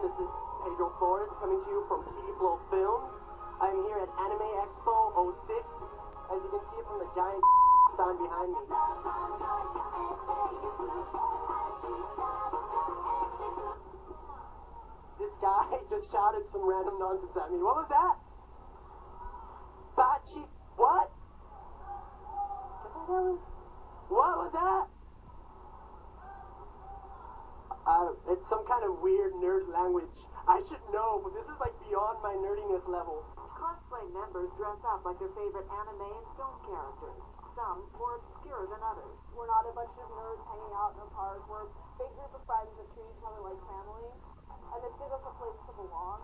This is Pedro Flores coming to you from PD Flow Films. I'm here at Anime Expo '06. As you can see from the giant sign behind me. This guy just shouted some random nonsense at me. What was that? Fat cheek. What? What was that? It's some kind of weird nerd language. I should know, but this is like beyond my nerdiness level. Cosplay members dress up like their favorite anime and film characters, some more obscure than others. We're not a bunch of nerds hanging out in a park. We're a big group of friends that treat each other like family, and this gives us a place to belong.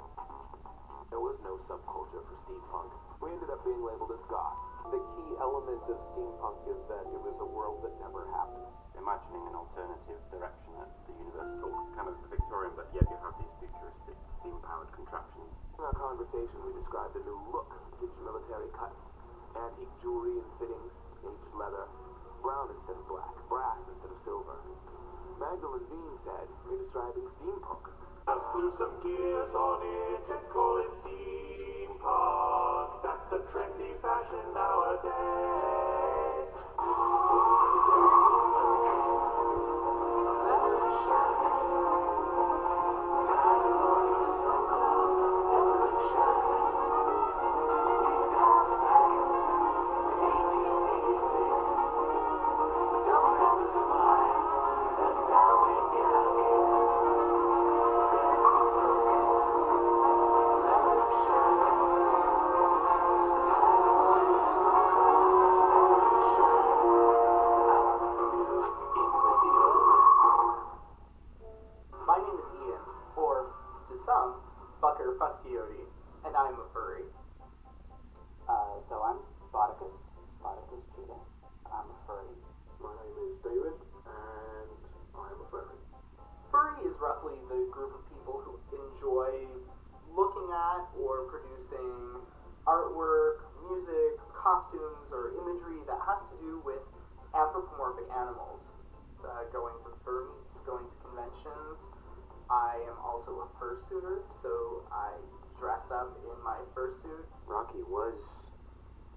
There was no subculture for steampunk. We ended up being labeled as goth. The key element of steampunk is that it was a world that never happens. Imagining an alternative direction that the universe took. It's kind of Victorian, but yet you have these futuristic steam-powered contraptions. In our conversation, we described a new look, ditch military cuts, antique jewelry and fittings, aged leather, brown instead of black, brass instead of silver. Magdalene Bean said, we're describing steampunk. Just glue some gears on it and call it steampunk. That's the trendy fashion nowadays. Bucker Fuscioti, and I'm a furry. So I'm Spartacus Judah. I'm a furry. My name is David, and I'm a furry. Furry is roughly the group of people who enjoy looking at or producing artwork, music, costumes, or imagery that has to do with anthropomorphic animals. Going to fur meets, going to conventions. I am also a fursuiter, so I dress up in my fursuit. Rocky was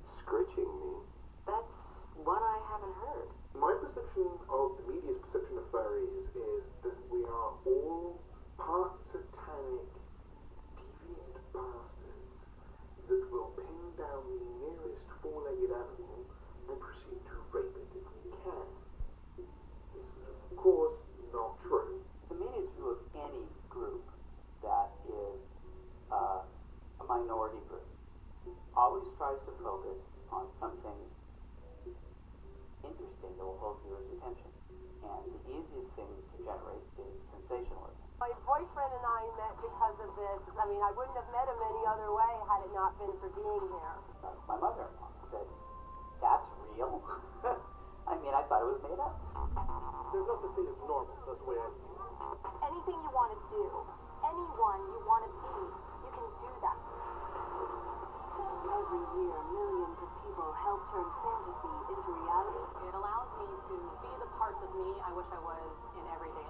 scritching me. That's one I haven't heard. My perception of the media's perception of furries is that we are all part satanic, deviant bastards that will pin down the nearest four-legged animal and proceed to rape it if we can. This is, of course, not true. The media's view of any group that is a minority group always tries to focus on something interesting that will hold viewers' attention. And the easiest thing to generate is sensationalism. My boyfriend and I met because of this. I mean, I wouldn't have met him any other way had it not been for being here. My mother-in-law said, "That's real?" I mean, I thought it was made up. There's no such thing as normal. That's the way I see it. Anything you want to do, anyone you want to be, you can do that. Every year, millions of people help turn fantasy into reality. It allows me to be the parts of me I wish I was in everyday